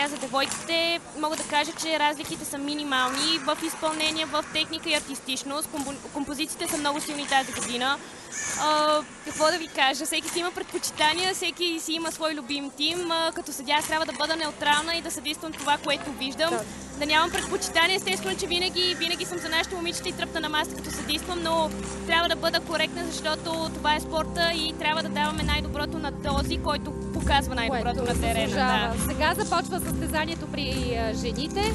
за девойките мога да кажа, че разликите са минимални в изпълнение, в техника и артистичност. Композициите са много силни тази година. Какво да ви кажа? Всеки си има предпочитания, всеки си има свой любим тим. Като съдия аз трябва да бъда неутрална и да съдействам това, което виждам. Да нямам предпочитания. Естествено, че винаги съм за нашите момичета и тръпна на масата, като съдействам, но трябва да бъда коректна, защото това е спорта и трябва да даваме най-доброто на този, който показва най-доброто на терена. Да. Сега започва състезанието при жените.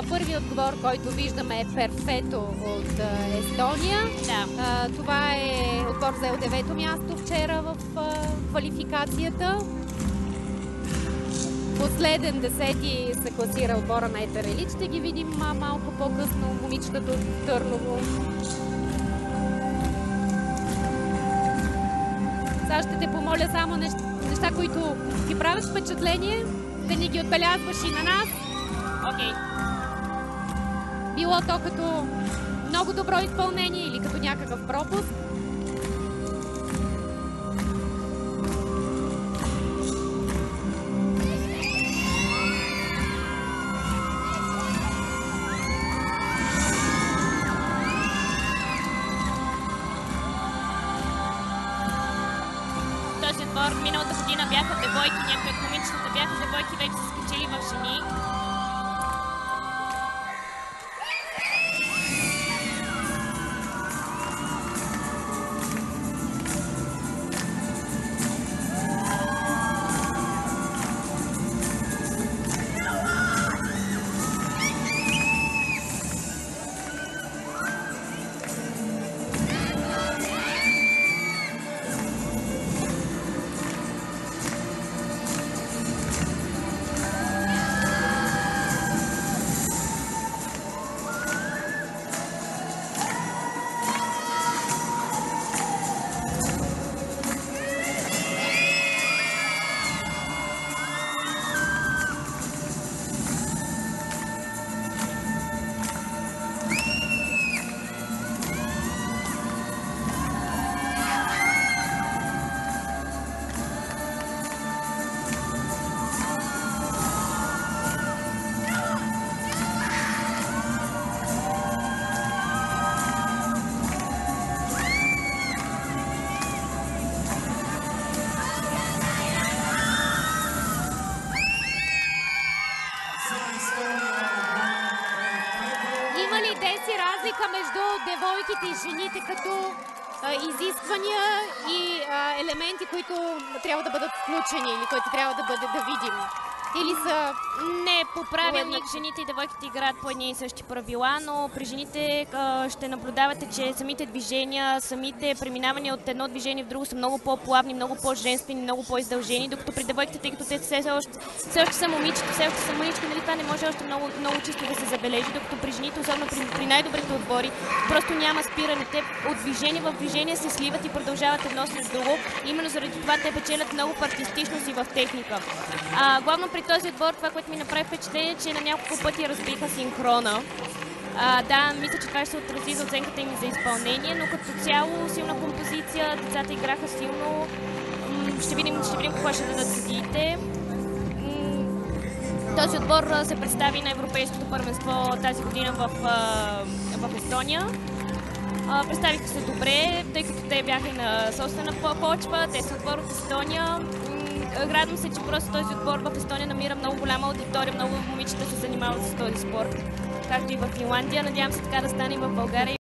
Първият отбор, който виждаме, е Перфето от Естония. Да. Това е отбор взел 9-то място вчера в квалификацията. Последен 10-ти се класира отбора на Етерелит. Ще ги видим малко по-късно, момичетата от Търново. Сега ще те помоля само неща, които ти правят впечатление, да ни ги отбелязваш и на нас. Окей. Било то като много добро изпълнение или като някакъв пропуск. Този отбор миналата година бяха девойки, някои от момичетата бяха девойки, вече са скачили в жени. Има ли деси разлика между девойките и жените като изисквания и елементи, които трябва да бъдат включени или които трябва да видим? Или са... Не, по правилник жените и девойките играят по едни и същи правила, но при жените ще наблюдавате, че самите движения, самите преминавания от едно движение в друго са много по-плавни, много по-женствени, много по-издължени, докато при девойките, тъй като те все още са момичета, все още са мънички, нали, това не може още много чисто да се забележи, докато при жените, особено при най-добрите отбори, просто няма спиране. Те от движение в движение се сливат и продължават едно след друго. Именно заради това те печелят много в артистичност и в техника. Главно при този отбор, това, което ми направи впечатление, че на няколко пъти разбиха синхрона. Да, мисля, че това ще се отрази за оценката им за изпълнение, но като цяло силна композиция, децата играха силно. Ще видим какво ще дадат съдиите. Този отбор се представи на Европейското първенство тази година в Естония. Представиха се добре, тъй като те бяха и на собствена почва, те са отбор от Естония. Радвам се, че просто този отбор в Естония намира много голяма аудитория, много момичета се занимават с този спорт, както и в Финландия. Надявам се така да стане и в България.